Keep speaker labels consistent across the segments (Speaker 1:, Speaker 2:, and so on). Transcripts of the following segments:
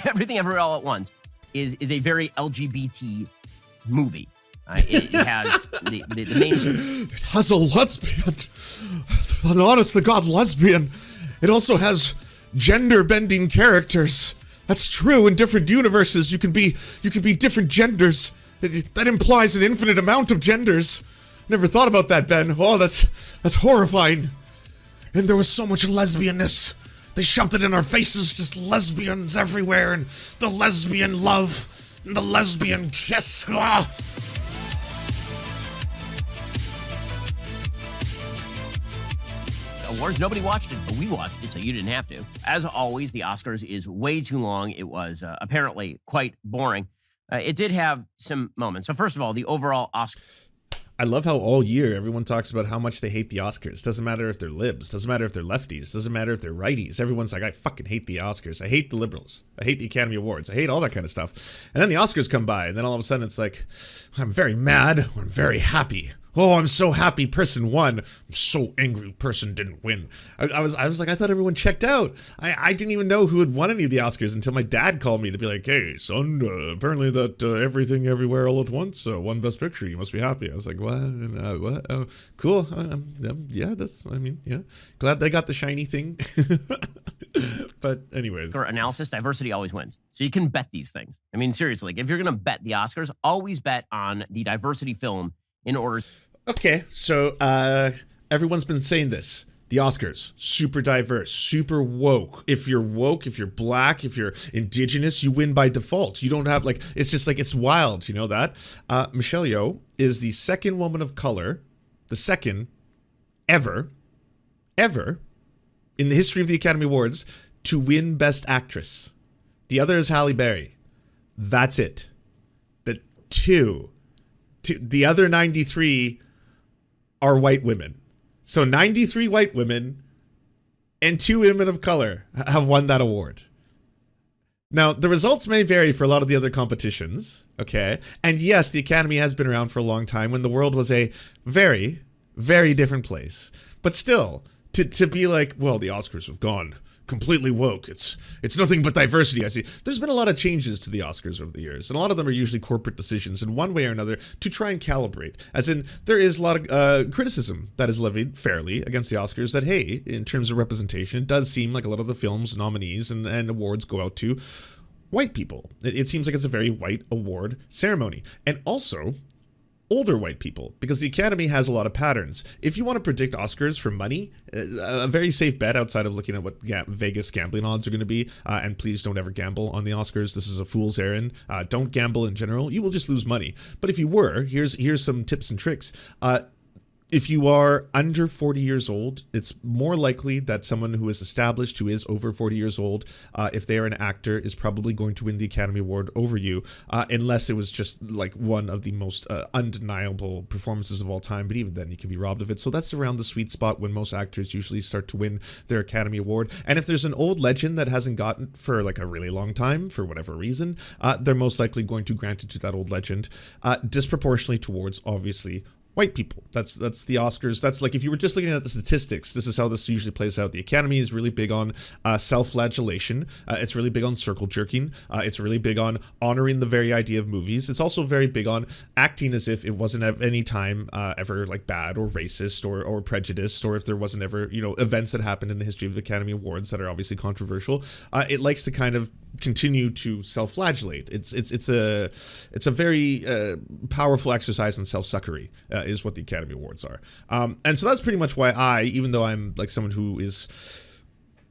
Speaker 1: Everything Everywhere All at Once is a very LGBT movie. It has the main...
Speaker 2: It has a lesbian, an honest-to-God lesbian. It also has gender-bending characters. That's true. In different universes, you can be different genders. That implies an infinite amount of genders. Never thought about that, Ben. Oh, that's horrifying. And there was so much lesbianness. They shoved it in our faces, just lesbians everywhere, and the lesbian love, and the lesbian kiss. Ah.
Speaker 1: Awards, nobody watched it, but we watched it, so you didn't have to. As always, the Oscars is way too long. It was apparently quite boring. It did have some moments. So first of all, the overall Oscar...
Speaker 2: I love how all year everyone talks about how much they hate the Oscars. Doesn't matter if they're libs, doesn't matter if they're lefties, doesn't matter if they're righties. Everyone's like, I fucking hate the Oscars. I hate the liberals. I hate the Academy Awards. I hate all that kind of stuff. And then the Oscars come by, and then all of a sudden it's like, I'm very mad, or I'm very happy. Oh, I'm so happy person won. I'm so angry person didn't win. I was like, I thought everyone checked out. I didn't even know who had won any of the Oscars until my dad called me to be like, hey, son, apparently that Everything Everywhere All at Once won Best Picture. You must be happy. I was like, what? What? Oh, cool. Yeah, yeah. Glad they got the shiny thing. But anyways.
Speaker 1: For analysis, diversity always wins. So you can bet these things. I mean, seriously, if you're going to bet the Oscars, always bet on the diversity film in order...
Speaker 2: Okay, so everyone's been saying this. The Oscars, super diverse, super woke. If you're woke, if you're black, if you're indigenous, you win by default. You don't have, like, it's just like, it's wild, you know that? Michelle Yeoh is the second woman of color, the second ever, in the history of the Academy Awards to win Best Actress. The other is Halle Berry. That's it. The other 93 are white women. So 93 white women and 2 women of color have won that award. Now, the results may vary for a lot of the other competitions, okay? And yes, the Academy has been around for a long time when the world was a very, very different place. But still, to be like, well, the Oscars have gone completely woke. It's nothing but diversity. I see. There's been a lot of changes to the Oscars over the years, and a lot of them are usually corporate decisions in one way or another to try and calibrate. As in, there is a lot of criticism that is levied fairly against the Oscars that, hey, in terms of representation, it does seem like a lot of the films, nominees, and awards go out to white people. It seems like it's a very white award ceremony. And also, older white people, because the Academy has a lot of patterns. If you want to predict Oscars for money, a very safe bet outside of looking at what Vegas gambling odds are going to be, and please don't ever gamble on the Oscars. This is a fool's errand. Don't gamble in general. You will just lose money. But if you were, here's some tips and tricks. If you are under 40 years old, it's more likely that someone who is established, who is over 40 years old, if they are an actor, is probably going to win the Academy Award over you, unless it was just like one of the most undeniable performances of all time. But even then, you can be robbed of it. So that's around the sweet spot when most actors usually start to win their Academy Award. And if there's an old legend that hasn't gotten for like a really long time, for whatever reason, they're most likely going to grant it to that old legend, disproportionately towards, obviously, white people. That's the Oscars. That's like, if you were just looking at the statistics, this is how this usually plays out. The Academy is really big on self-flagellation. It's really big on circle jerking. It's really big on honoring the very idea of movies. It's also very big on acting as if it wasn't at any time ever like bad or racist or prejudiced, or if there wasn't ever, you know, events that happened in the history of the Academy Awards that are obviously controversial. It likes to kind of continue to self-flagellate. It's a very powerful exercise in self-suckery. Is what the Academy Awards are. And so that's pretty much why I, even though I'm like someone who is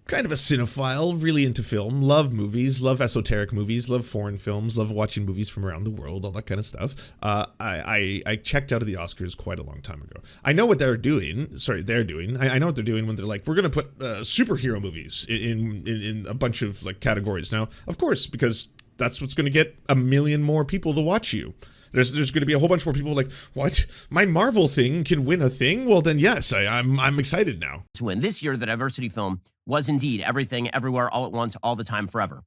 Speaker 2: kind of a cinephile, really into film, love movies, love esoteric movies, love foreign films, love watching movies from around the world, all that kind of stuff, I checked out of the Oscars quite a long time ago. I know what they're doing. I know what they're doing when they're like, we're going to put superhero movies in a bunch of like categories. Now, of course, because that's what's going to get 1 million more people to watch you. There's going to be a whole bunch more people like, what? My Marvel thing can win a thing? Well, then yes, I'm excited now.
Speaker 1: To win this year, the diversity film was indeed Everything, Everywhere, All at Once, All the Time, Forever.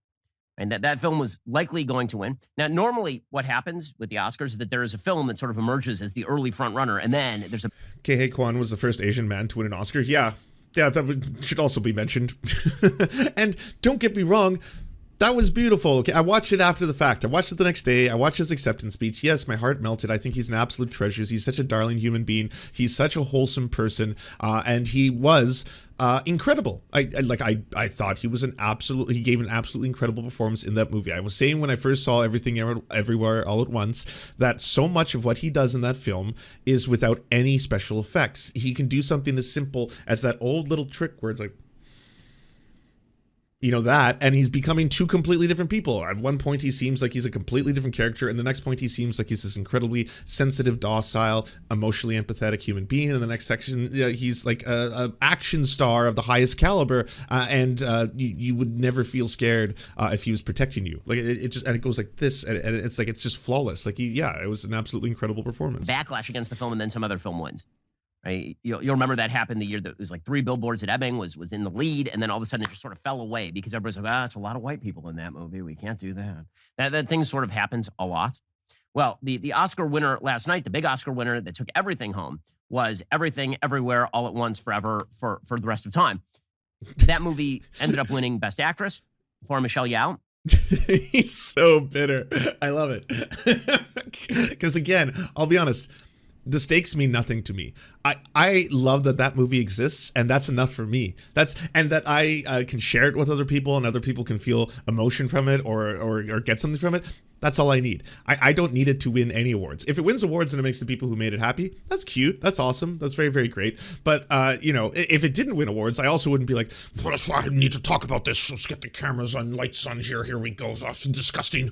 Speaker 1: And that film was likely going to win. Now, normally what happens with the Oscars is that there is a film that sort of emerges as the early front runner, and then there's a...
Speaker 2: Ke Huy Quan was the first Asian man to win an Oscar. Yeah, that should also be mentioned. And don't get me wrong, That was beautiful. Okay, I watched it after the fact. I watched it the next day. I watched his acceptance speech. Yes, my heart melted. I think he's an absolute treasure. He's such a darling human being. He's such a wholesome person, and he was incredible. I thought he was he gave an absolutely incredible performance in that movie. I was saying when I first saw Everything Everywhere All at Once that so much of what he does in that film is without any special effects. He can do something as simple as that old little trick where it's like, that, and he's becoming two completely different people. At one point, he seems like he's a completely different character, and the next point, he seems like he's this incredibly sensitive, docile, emotionally empathetic human being. In the next section, he's like a action star of the highest caliber, and you would never feel scared if he was protecting you. Like it goes like this, and it's like it's just flawless. Like it was an absolutely incredible performance.
Speaker 1: Backlash against the film, and then some other film wins. Right? You'll remember that happened the year that it was like 3 Billboards at Ebbing was in the lead, and then all of a sudden it just sort of fell away because everybody's like, it's a lot of white people in that movie. We can't do that. That thing sort of happens a lot. Well, the Oscar winner last night, the big Oscar winner that took everything home, was Everything Everywhere All at Once Forever for the rest of time. That movie ended up winning Best Actress for Michelle Yeoh.
Speaker 2: He's so bitter. I love it. Because again, I'll be honest, the stakes mean nothing to me. I love that movie exists, and that's enough for me. And that I can share it with other people, and other people can feel emotion from it or get something from it. That's all I need. I don't need it to win any awards. If it wins awards and it makes the people who made it happy, that's cute. That's awesome. That's very, very great. But, if it didn't win awards, I also wouldn't be like, what if I need to talk about this? Let's get the cameras on, lights on here. Here we go. That's disgusting.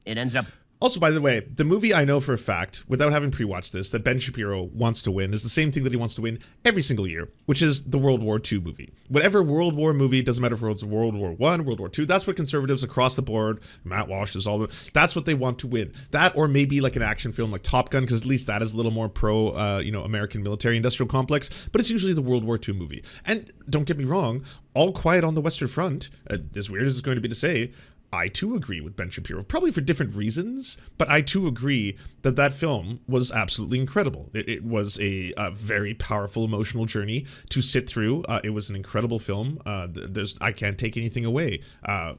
Speaker 1: It ends up...
Speaker 2: Also, by the way, the movie I know for a fact, without having pre-watched this, that Ben Shapiro wants to win is the same thing that he wants to win every single year, which is the World War II movie. Whatever World War movie, doesn't matter if it's World War I, World War II, that's what conservatives across the board, Matt Walsh is all, that's what they want to win. That, or maybe like an action film like Top Gun, because at least that is a little more pro, American military industrial complex, but it's usually the World War II movie. And don't get me wrong, All Quiet on the Western Front, as weird as it's going to be to say, I too agree with Ben Shapiro, probably for different reasons, but I too agree that film was absolutely incredible. It was a very powerful emotional journey to sit through. It was an incredible film. I can't take anything away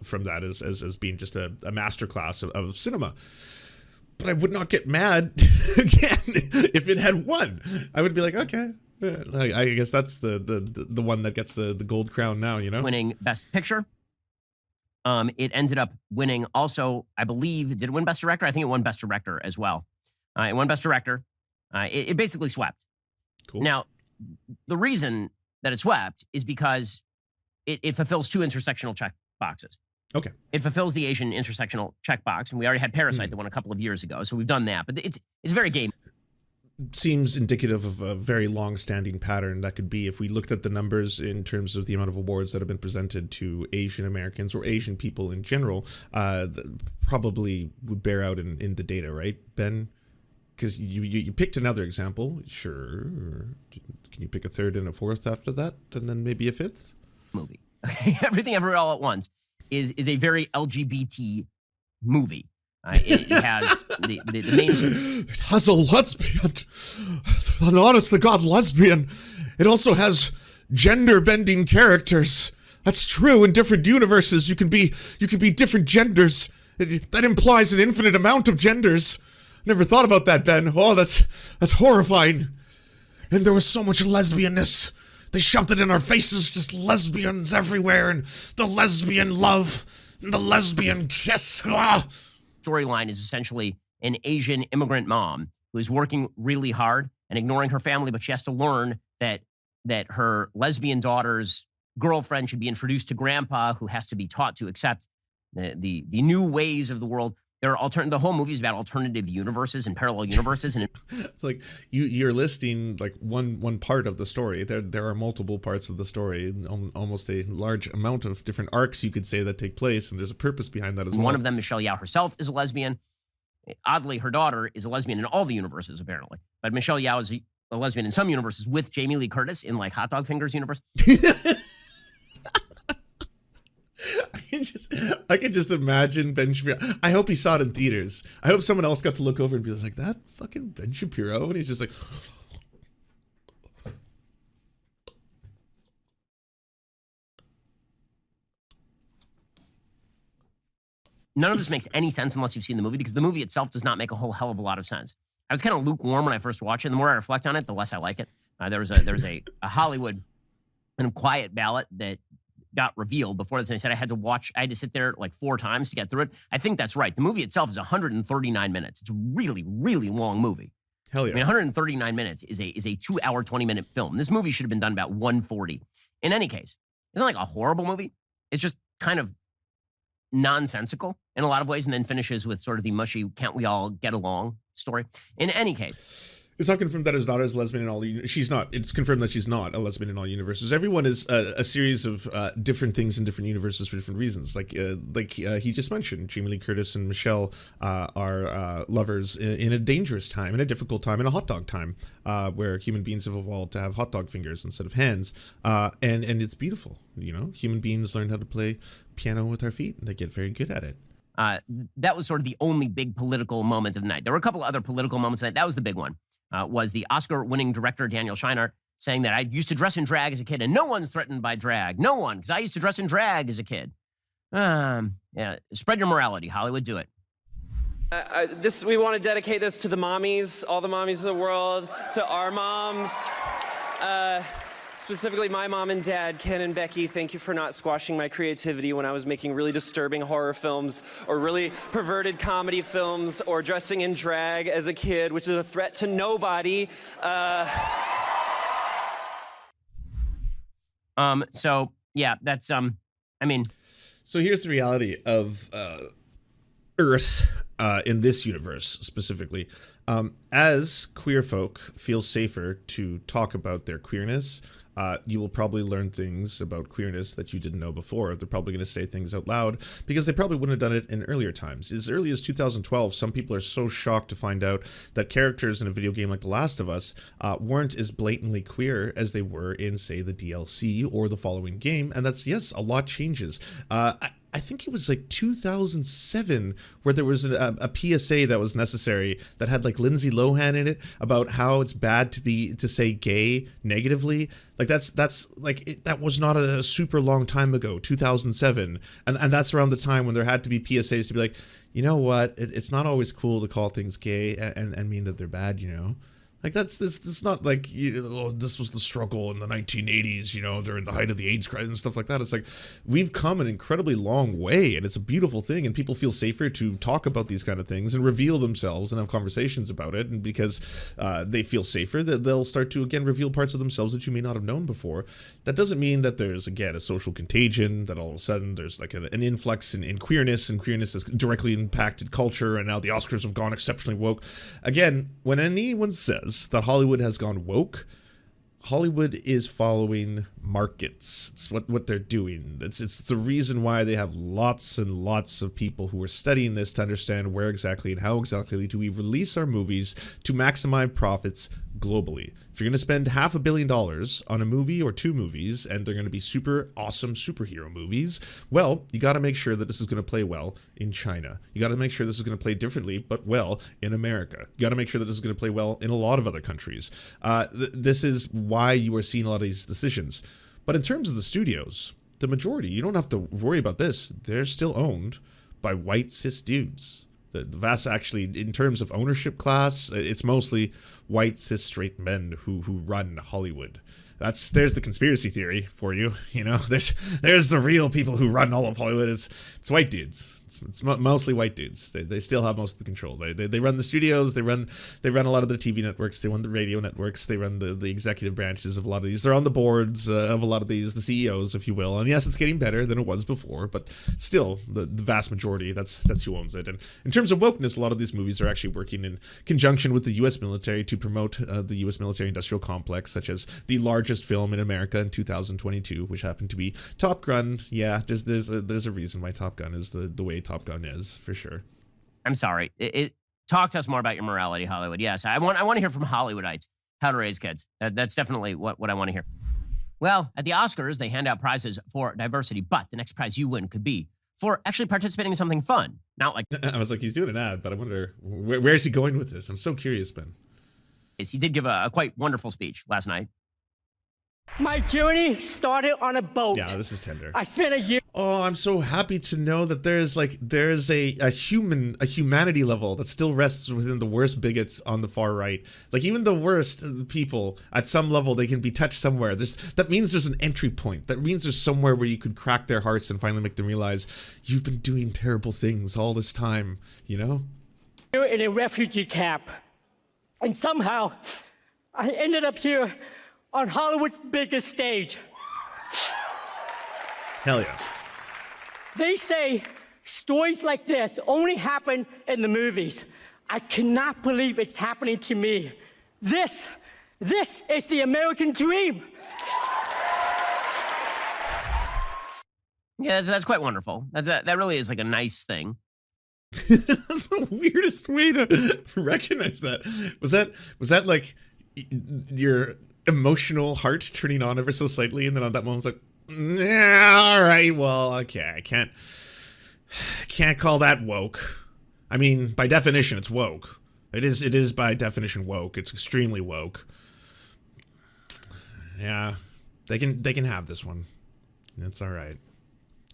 Speaker 2: from that as being just a masterclass of cinema. But I would not get mad again if it had won. I would be like, okay. I guess that's the one that gets the gold crown now,
Speaker 1: Winning Best Picture. It ended up winning also, I believe, did it win Best Director? I think it won Best Director as well. It won Best Director. It basically swept.
Speaker 2: Cool.
Speaker 1: Now, the reason that it swept is because it fulfills 2 intersectional check boxes.
Speaker 2: Okay.
Speaker 1: It fulfills the Asian intersectional checkbox, and we already had Parasite that won a couple of years ago, so we've done that. But it's very gay.
Speaker 2: Seems indicative of a very long-standing pattern that could be if we looked at the numbers in terms of the amount of awards that have been presented to Asian Americans or Asian people in general, probably would bear out in the data, right, Ben? Because you picked another example. Sure. Can you pick a third and a fourth after that, and then maybe a fifth?
Speaker 1: Movie. Everything Everywhere All at Once is a very LGBT movie. It has the main...
Speaker 2: It has a lesbian, an honest-to-God lesbian. It also has gender-bending characters. That's true. In different universes, you can be different genders. That implies an infinite amount of genders. Never thought about that, Ben. Oh, that's horrifying. And there was so much lesbianness. They shoved it in our faces, just lesbians everywhere, and the lesbian love, and the lesbian kiss.
Speaker 1: Storyline is essentially an Asian immigrant mom who is working really hard and ignoring her family, but she has to learn that her lesbian daughter's girlfriend should be introduced to grandpa, who has to be taught to accept the new ways of the world. The whole movie is about alternative universes and parallel universes, and
Speaker 2: it's like you're listing like one part of the story. There are multiple parts of the story, almost a large amount of different arcs, you could say, that take place, and there's a purpose behind that as well.
Speaker 1: One of them, Michelle Yeoh herself, is a lesbian. Oddly, her daughter is a lesbian in all the universes, apparently. But Michelle Yeoh is a lesbian in some universes with Jamie Lee Curtis in like Hot Dog Fingers universe.
Speaker 2: I can just imagine Ben Shapiro. I hope he saw it in theaters. I hope someone else got to look over and be like, that fucking Ben Shapiro? And he's just like...
Speaker 1: None of this makes any sense unless you've seen the movie, because the movie itself does not make a whole hell of a lot of sense. I was kind of lukewarm when I first watched it. The more I reflect on it, the less I like it. There was a Hollywood and quiet ballot that got revealed before this. And I said I had to sit there like 4 times to get through it. I think that's right. The movie itself is 139 minutes. It's a really, really long movie.
Speaker 2: Hell yeah.
Speaker 1: I mean, 139 minutes is a 2 hour, 20-minute film. This movie should have been done about 140. In any case, it's not like a horrible movie. It's just kind of nonsensical in a lot of ways, and then finishes with sort of the mushy, can't we all get along story. In any case,
Speaker 2: it's not confirmed that his daughter is lesbian in all. She's not. It's confirmed that she's not a lesbian in all universes. Everyone is a series of different things in different universes for different reasons. Like he just mentioned, Jamie Lee Curtis and Michelle are lovers in a dangerous time, in a difficult time, in a hot dog time, where human beings have evolved to have hot dog fingers instead of hands, and it's beautiful. You know, human beings learn how to play piano with our feet, and they get very good at it.
Speaker 1: That was sort of the only big political moment of the night. There were a couple other political moments of the night. That was the big one. Was the Oscar-winning director Daniel Scheinert saying that I used to dress in drag as a kid, and no one's threatened by drag. No one, because I used to dress in drag as a kid. Yeah, spread your morality, Hollywood. Do it.
Speaker 3: We want to dedicate this to the mommies, all the mommies of the world, to our moms. Specifically, my mom and dad, Ken and Becky, thank you for not squashing my creativity when I was making really disturbing horror films or really perverted comedy films or dressing in drag as a kid, which is a threat to nobody.
Speaker 1: So, yeah, that's, I mean.
Speaker 2: So here's the reality of Earth in this universe specifically. As queer folk feel safer to talk about their queerness, you will probably learn things about queerness that you didn't know before. They're probably going to say things out loud because they probably wouldn't have done it in earlier times. As early as 2012, some people are so shocked to find out that characters in a video game like The Last of Us weren't as blatantly queer as they were in, say, the DLC or the following game. And that's, yes, a lot changes. I think it was like 2007 where there was a PSA that was necessary that had like Lindsay Lohan in it about how it's bad to say gay negatively. Like that was not a super long time ago, 2007. And that's around the time when there had to be PSAs to be like, you know what, it's not always cool to call things gay and mean that they're bad, you know? Like this is not like, this was the struggle in the 1980s, during the height of the AIDS crisis and stuff like that. It's like, we've come an incredibly long way, and it's a beautiful thing, and people feel safer to talk about these kind of things and reveal themselves and have conversations about it. And because they feel safer, that they'll start to, again, reveal parts of themselves that you may not have known before. That doesn't mean that there's, again, a social contagion, that all of a sudden there's like an influx in queerness, and queerness has directly impacted culture, and now the Oscars have gone exceptionally woke. Again, when anyone says that Hollywood has gone woke, Hollywood is following markets. It's what they're doing. It's the reason why they have lots and lots of people who are studying this to understand where exactly and how exactly do we release our movies to maximize profits globally. If you're going to spend $500 million on a movie or 2 movies, and they're going to be super awesome superhero movies, well, you got to make sure that this is going to play well in China. You got to make sure this is going to play differently, but well in America. You got to make sure that this is going to play well in a lot of other countries. This is why you are seeing a lot of these decisions. But in terms of the studios, the majority, you don't have to worry about this. They're still owned by white cis dudes. The vast, actually, in terms of ownership class, it's mostly white cis straight men who run Hollywood. There's the conspiracy theory for you. There's the real people who run all of Hollywood. It's white dudes. It's mostly white dudes. They still have most of the control. They run the studios. They run a lot of the TV networks. They run the radio networks. They run the executive branches of a lot of these. They're on the boards of a lot of these, the CEOs, if you will. And yes, it's getting better than it was before, but still, the vast majority, that's who owns it. And in terms of wokeness, a lot of these movies are actually working in conjunction with the U.S. military to promote the U.S. military-industrial complex, such as the largest film in America in 2022, which happened to be Top Gun. Yeah, there's a reason why Top Gun is the way Top Gun is, for sure.
Speaker 1: I'm sorry. Talk to us more about your morality, Hollywood. Yes, I want to hear from Hollywoodites how to raise kids. That's definitely what I want to hear. Well, at the Oscars, they hand out prizes for diversity, but the next prize you win could be for actually participating in something fun. Not like...
Speaker 2: I was like, he's doing an ad, but I wonder, where is he going with this? I'm so curious, Ben.
Speaker 1: He did give a quite wonderful speech last night.
Speaker 4: My journey started on a boat.
Speaker 2: Yeah, this is tender.
Speaker 4: I spent a year.
Speaker 2: Oh, I'm so happy to know that there's a humanity level that still rests within the worst bigots on the far right. Like, even the worst people, at some level, they can be touched somewhere. That means there's an entry point. That means there's somewhere where you could crack their hearts and finally make them realize you've been doing terrible things all this time, you know?
Speaker 4: In a refugee camp. And somehow, I ended up here on Hollywood's biggest stage.
Speaker 2: Hell yeah.
Speaker 4: They say stories like this only happen in the movies. I cannot believe it's happening to me. This is the American dream.
Speaker 1: Yeah, that's quite wonderful. That really is like a nice thing.
Speaker 2: That's the weirdest way to recognize that. Was that like your emotional heart turning on ever so slightly, and then on that moment it's like, yeah, all right, well, okay, I can't call that woke. I mean, by definition, it's woke. It is by definition woke. It's extremely woke. Yeah, they can have this one. It's all right.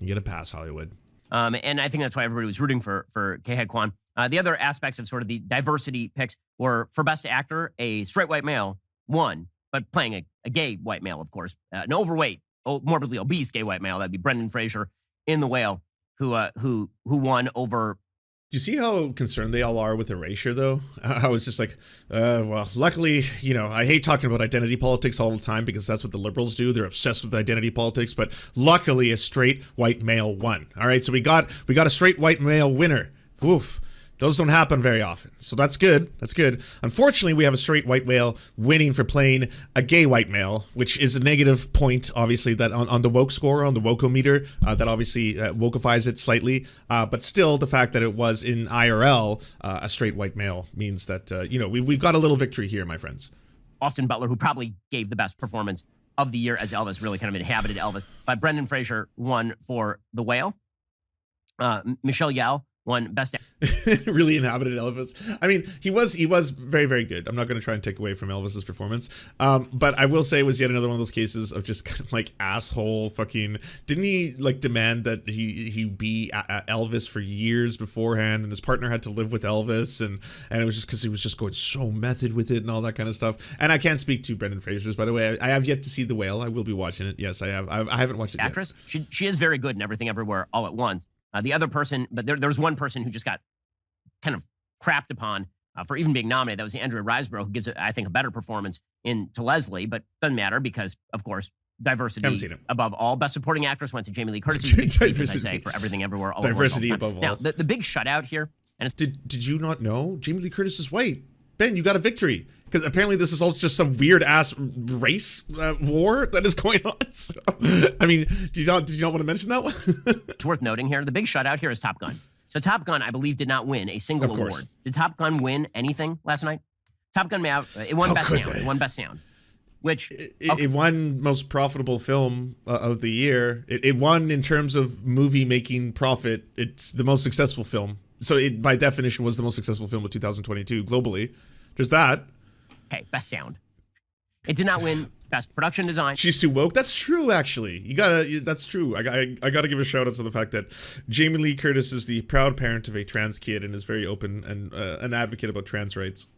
Speaker 2: You get a pass, Hollywood.
Speaker 1: And I think that's why everybody was rooting for Ke Kwan. The other aspects of sort of the diversity picks were, for Best Actor, a straight white male won, but playing a gay white male, of course, an overweight, morbidly obese gay white male. That'd be Brendan Fraser in The Whale, who won over.
Speaker 2: Do you see how concerned they all are with erasure, though? I was just like, well, luckily, you know, I hate talking about identity politics all the time because that's what the liberals do. They're obsessed with identity politics. But luckily, a straight white male won. All right, so we got a straight white male winner. Oof. Those don't happen very often. So that's good. That's good. Unfortunately, we have a straight white male winning for playing a gay white male, which is a negative point, obviously, that on the woke score, on the wokometer, that obviously wokeifies it slightly. But still, the fact that it was in IRL, a straight white male, means that, you know, we've got a little victory here, my friends.
Speaker 1: Austin Butler, who probably gave the best performance of the year as Elvis, really kind of inhabited Elvis. But Brendan Fraser won for The Whale. Michelle Yeoh won Best Actor.
Speaker 2: Really inhabited Elvis. I mean, he was very, very good. I'm not going to try and take away from Elvis's performance. But I will say it was yet another one of those cases of just kind of like asshole fucking. Didn't he like demand that he be Elvis for years beforehand, and his partner had to live with Elvis, and it was just because he was just going so method with it and all that kind of stuff. And I can't speak to Brendan Fraser's, by the way. I have yet to see The Whale. I will be watching it. Yes, I have. I haven't watched it
Speaker 1: Actress.
Speaker 2: yet.
Speaker 1: She is very good in Everything Everywhere All at Once. The other person, but there's one person who just got kind of crapped upon for even being nominated. That was Andrea Riseborough, who gives, I think, a better performance to Leslie, but doesn't matter because, of course, diversity above all. Best Supporting Actress went to Jamie Lee Curtis, who's a big speech, as I say, for Everything Everywhere All at Once.
Speaker 2: Diversity above all.
Speaker 1: Now, the big shutout here. And
Speaker 2: Did you not know? Jamie Lee Curtis is white. Ben, you got a victory. Because apparently this is all just some weird-ass race war that is going on. So, I mean, did you not want to mention that one?
Speaker 1: It's worth noting here, the big shutout here is Top Gun. So Top Gun, I believe, did not win a single award. Did Top Gun win anything last night? Top Gun, it won Best Sound. It won Best Sound. Which
Speaker 2: it won most profitable film of the year. It won in terms of movie-making profit. It's the most successful film. So it, by definition, was the most successful film of 2022 globally. There's that.
Speaker 1: Okay, Best Sound. It did not win Best Production Design.
Speaker 2: She's too woke. That's true, actually. That's true. I gotta give a shout out to the fact that Jamie Lee Curtis is the proud parent of a trans kid and is very open and an advocate about trans rights.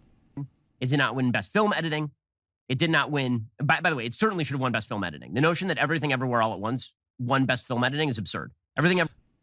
Speaker 1: It did not win Best Film Editing. It did not win. By the way, it certainly should have won Best Film Editing. The notion that Everything Everywhere All at Once won Best Film Editing is absurd.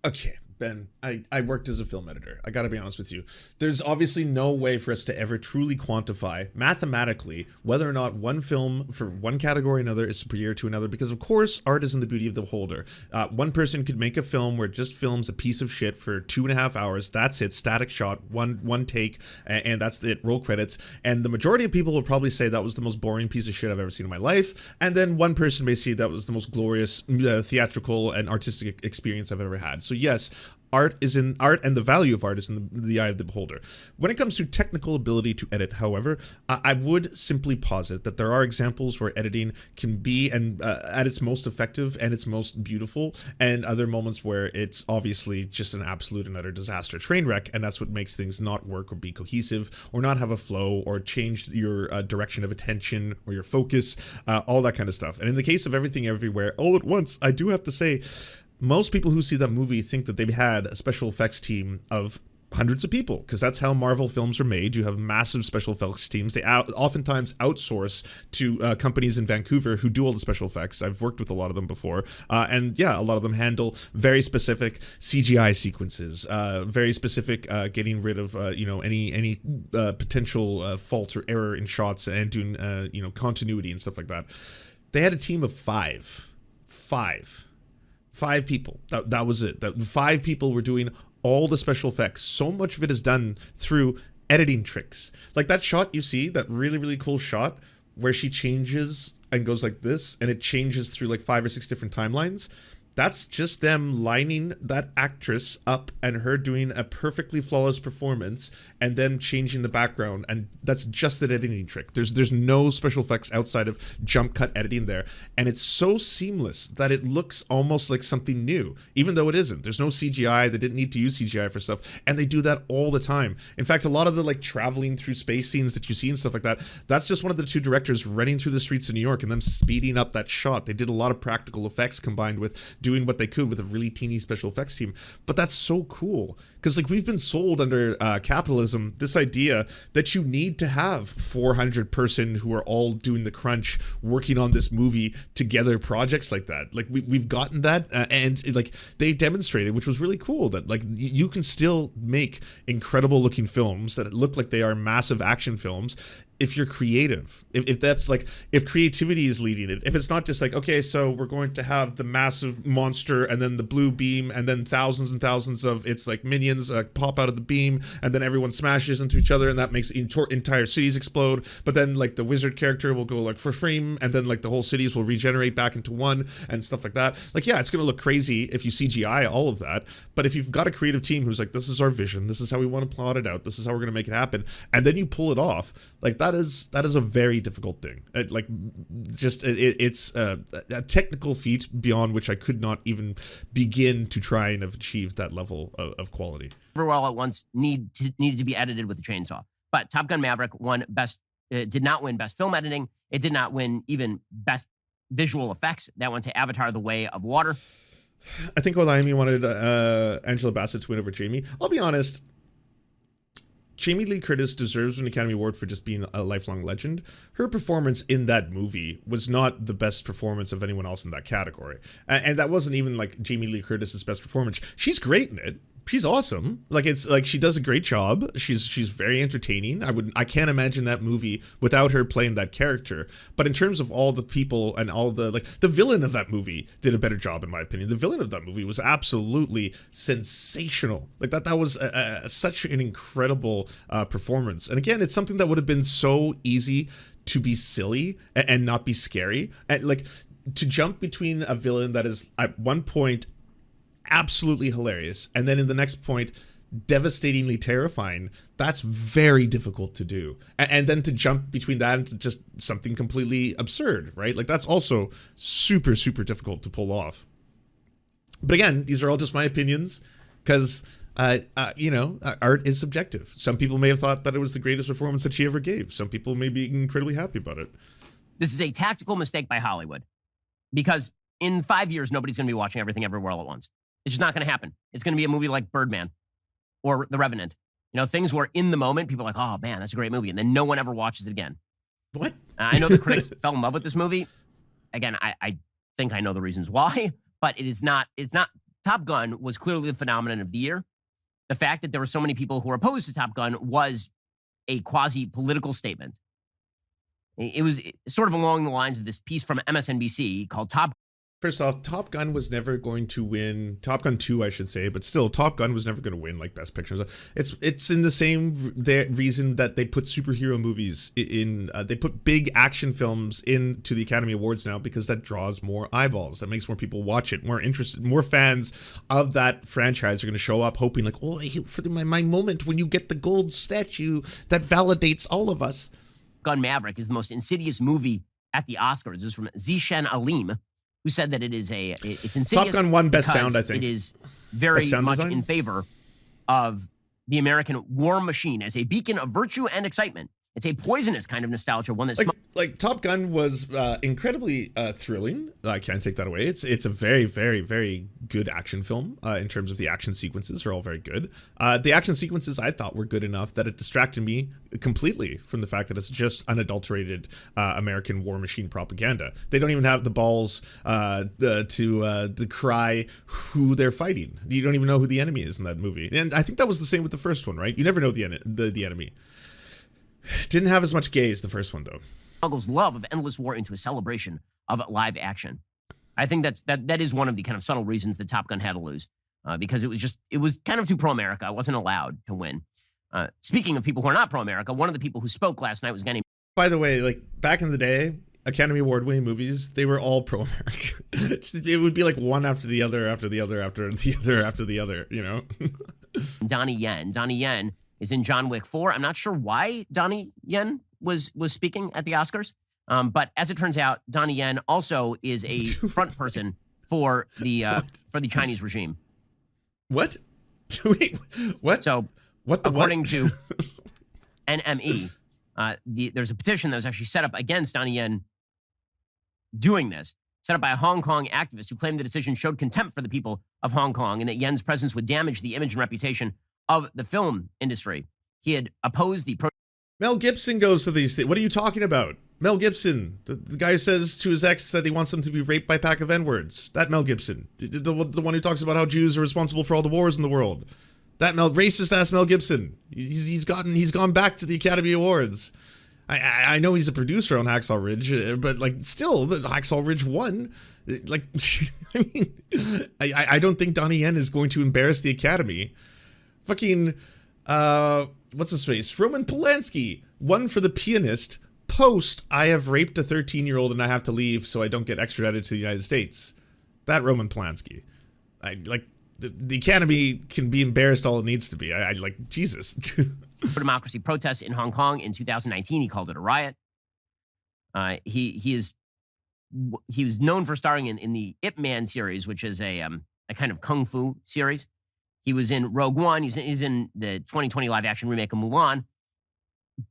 Speaker 2: Okay, Ben, I worked as a film editor. I gotta be honest with you. There's obviously no way for us to ever truly quantify mathematically whether or not one film for one category or another is superior to another, because of course art is in the beauty of the beholder. One person could make a film where it just films a piece of shit for 2.5 hours. That's it, static shot, one take, and that's it, roll credits. And the majority of people would probably say that was the most boring piece of shit I've ever seen in my life. And then one person may say that was the most glorious theatrical and artistic experience I've ever had. So yes, art and the value of art is in the eye of the beholder. When it comes to technical ability to edit, however, I would simply posit that there are examples where editing can be at its most effective and its most beautiful, and other moments where it's obviously just an absolute and utter disaster train wreck, and that's what makes things not work or be cohesive or not have a flow or change your direction of attention or your focus, all that kind of stuff. And in the case of Everything Everywhere All at Once, I do have to say, most people who see that movie think that they had a special effects team of hundreds of people, because that's how Marvel films are made. You have massive special effects teams. They oftentimes outsource to companies in Vancouver who do all the special effects. I've worked with a lot of them before, and yeah, a lot of them handle very specific CGI sequences, very specific getting rid of any potential fault or error in shots, and doing continuity and stuff like that. They had a team of five people. That was it. That 5 people were doing all the special effects. So much of it is done through editing tricks. Like that shot you see, that really, really cool shot where she changes and goes like this, and it changes through like 5 or 6 different timelines. That's just them lining that actress up and her doing a perfectly flawless performance and then changing the background. And that's just an editing trick. There's no special effects outside of jump cut editing there. And it's so seamless that it looks almost like something new, even though it isn't. There's no CGI. They didn't need to use CGI for stuff. And they do that all the time. In fact, a lot of the like traveling through space scenes that you see and stuff like that, that's just one of the 2 directors running through the streets of New York and them speeding up that shot. They did a lot of practical effects combined with doing what they could with a really teeny special effects team. But that's so cool, because like we've been sold under capitalism this idea that you need to have 400 person who are all doing the crunch working on this movie together, projects like that. Like we've gotten that, and like they demonstrated, which was really cool, that like you can still make incredible looking films that look like they are massive action films if you're creative, if that's like, if creativity is leading it, if it's not just like, okay, so we're going to have the massive monster and then the blue beam and then thousands and thousands of its like minions pop out of the beam and then everyone smashes into each other and that makes entire cities explode, but then like the wizard character will go like for frame and then like the whole cities will regenerate back into one and stuff like that. Like, yeah, it's gonna look crazy if you CGI all of that, but if you've got a creative team who's like, this is our vision, this is how we want to plot it out, this is how we're gonna make it happen, and then you pull it off, like that is a very difficult thing. It's a technical feat beyond which I could not even begin to try and have achieved that level of quality.
Speaker 1: Everywhere All at Once needed to be edited with a chainsaw. But Top Gun Maverick did not win Best Film Editing. It did not win even Best Visual Effects. That went to Avatar: The Way of Water.
Speaker 2: I think Olaimi wanted Angela Bassett to win over Jamie. I'll be honest, Jamie Lee Curtis deserves an Academy Award for just being a lifelong legend. Her performance in that movie was not the best performance of anyone else in that category. And that wasn't even like Jamie Lee Curtis's best performance. She's great in it. She's awesome. Like, it's like she does a great job. She's very entertaining. I can't imagine that movie without her playing that character. But in terms of all the people and all the, like, the villain of that movie did a better job, in my opinion. The villain of that movie was absolutely sensational. Like, that was such an incredible performance. And again, it's something that would have been so easy to be silly and not be scary. And like, to jump between a villain that is at one point absolutely hilarious and then in the next point devastatingly terrifying, that's very difficult to do. And then to jump between that and just something completely absurd, right? Like, that's also super difficult to pull off. But again, these are all just my opinions, because art is subjective. Some people may have thought that it was the greatest performance that she ever gave. Some people may be incredibly happy about it.
Speaker 1: This is a tactical mistake by Hollywood, because in 5 years, nobody's going to be watching Everything Everywhere All at Once. It's just not going to happen. It's going to be a movie like Birdman or The Revenant. You know, things where in the moment, people are like, oh man, that's a great movie. And then no one ever watches it again.
Speaker 2: What?
Speaker 1: I know the critics fell in love with this movie. Again, I think I know the reasons why, but it's not, Top Gun was clearly the phenomenon of the year. The fact that there were so many people who were opposed to Top Gun was a quasi-political statement. It was sort of along the lines of this piece from MSNBC called Top
Speaker 2: First off, Top Gun was never going to win. Top Gun 2, I should say, but still, Top Gun was never going to win like Best Picture. It's in the same reason that they put superhero movies in. They put big action films into the Academy Awards now because that draws more eyeballs. That makes more people watch it, more interested, more fans of that franchise are going to show up, hoping like, oh, for my moment when you get the gold statue that validates all of us.
Speaker 1: Gun Maverick is the most insidious movie at the Oscars. This is from Zishan Alim, who said that it's insidious.
Speaker 2: Top Gun won Best Sound, I think.
Speaker 1: It is very much
Speaker 2: design?
Speaker 1: In favor of the American war machine as a beacon of virtue and excitement. It's a poisonous kind of nostalgia, one that's
Speaker 2: like Top Gun was incredibly thrilling. I can't take that away. It's a very, very, very good action film in terms of the action sequences are all very good. The action sequences I thought were good enough that it distracted me completely from the fact that it's just unadulterated American war machine propaganda. They don't even have the balls to cry who they're fighting. You don't even know who the enemy is in that movie. And I think that was the same with the first one, right? You never know the enemy. Didn't have as much gay as the first one, though.
Speaker 1: Smuggles love of endless war into a celebration of live action. I think that is one of the kind of subtle reasons that Top Gun had to lose, because it was kind of too pro-America. It wasn't allowed to win. Speaking of people who are not pro-America, one of the people who spoke last night was a guy named...
Speaker 2: By the way, like back in the day, Academy Award winning movies, they were all pro-America. It would be like one after the other, after the other, after the other, after the other, you know?
Speaker 1: Donnie Yen. Donnie Yen is in John Wick 4. I'm not sure why Donnie Yen was speaking at the Oscars, but as it turns out, Donnie Yen also is a front person for the Chinese regime.
Speaker 2: What? Wait, what?
Speaker 1: So, according to NME, there's a petition that was actually set up against Donnie Yen doing this, set up by a Hong Kong activist who claimed the decision showed contempt for the people of Hong Kong and that Yen's presence would damage the image and reputation of the film industry. He had opposed the...
Speaker 2: Mel Gibson goes to these things. What are you talking about? Mel Gibson, the guy who says to his ex that he wants him to be raped by a pack of N-words. That Mel Gibson. The one who talks about how Jews are responsible for all the wars in the world. That racist-ass Mel Gibson. He's gone back to the Academy Awards. I know he's a producer on Hacksaw Ridge, but like still, the Hacksaw Ridge won. Like, I mean, I don't think Donnie Yen is going to embarrass the Academy. Fucking, what's his face? Roman Polanski won for The Pianist post I have raped a 13-year-old and I have to leave so I don't get extradited to the United States. That Roman Polanski. The Academy can be embarrassed all it needs to be. I like, Jesus.
Speaker 1: For democracy protests in Hong Kong in 2019, he called it a riot. He was known for starring in the Ip Man series, which is a kind of kung fu series. He was in Rogue One. He's in the 2020 live action remake of Mulan.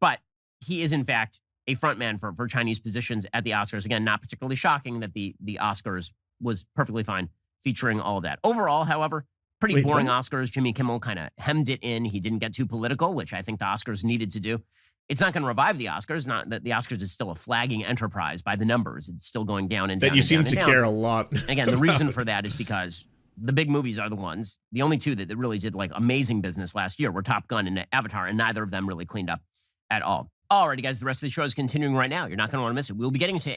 Speaker 1: But he is, in fact, a frontman for Chinese positions at the Oscars. Again, not particularly shocking that the Oscars was perfectly fine featuring all of that. Overall, however, pretty boring Oscars. Jimmy Kimmel kind of hemmed it in. He didn't get too political, which I think the Oscars needed to do. It's not going to revive the Oscars. Not that the Oscars is still a flagging enterprise by the numbers. It's still going down and down.
Speaker 2: That you seem to care a lot.
Speaker 1: Again, the reason for that is because the big movies are the ones. The only two that really did like amazing business last year were Top Gun and Avatar, and neither of them really cleaned up at all. Alrighty, guys, the rest of the show is continuing right now. You're not going to want to miss it. We'll be getting to...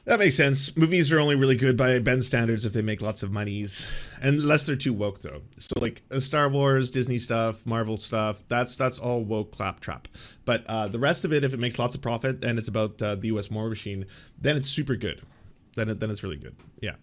Speaker 2: That makes sense. Movies are only really good by Ben's standards if they make lots of monies. Unless they're too woke, though. So, like, Star Wars, Disney stuff, Marvel stuff, that's all woke claptrap. But the rest of it, if it makes lots of profit and it's about the U.S. war machine, then it's super good. Then it's really good. Yeah.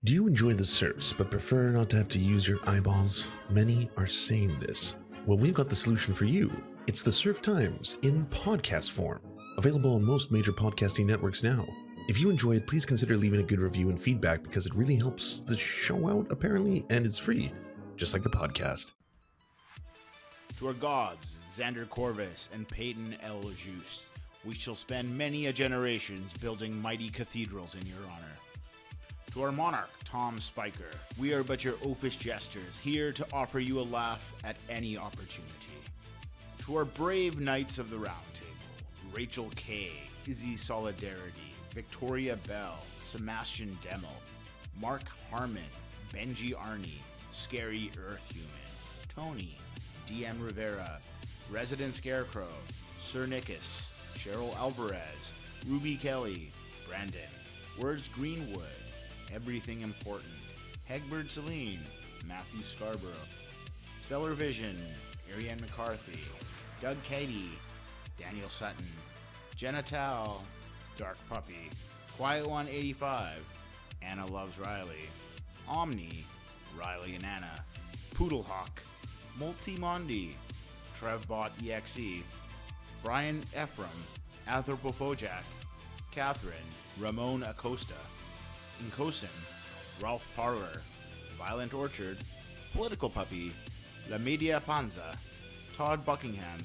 Speaker 5: Do you enjoy the Serfs but prefer not to have to use your eyeballs? Many are saying this. Well, we've got the solution for you. It's the Serf Times in podcast form. Available on most major podcasting networks now. If you enjoy it, please consider leaving a good review and feedback because it really helps the show out, apparently, and it's free, just like the podcast.
Speaker 6: To our gods, Xander Corvus and Peyton L. Juste, we shall spend many a generations building mighty cathedrals in your honor. To our monarch, Tom Spiker, we are but your oafish jesters, here to offer you a laugh at any opportunity. To our brave knights of the Round Table, Rachel K., Izzy Solidarity, Victoria Bell, Sebastian Demel, Mark Harmon, Benji Arnie, Scary Earth Human, Tony, DM Rivera, Resident Scarecrow, Sir Nickus, Cheryl Alvarez, Ruby Kelly, Brandon, Words Greenwood, Everything Important, Hegbert Celine, Matthew Scarborough, Stellar Vision, Ariane McCarthy, Doug Cady, Daniel Sutton, Jenna Tao, Dark Puppy, Quiet One 85, Anna Loves Riley, Omni, Riley and Anna, Poodlehawk, Multimondi, Trevbot EXE, Brian Ephraim, Anthropophojack, Catherine, Ramon Acosta, Incosin, Ralph Parler, Violent Orchard, Political Puppy, La Media Panza, Todd Buckingham,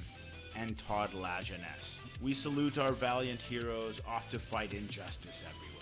Speaker 6: and Todd La Jeunesse. We salute our valiant heroes off to fight injustice everywhere.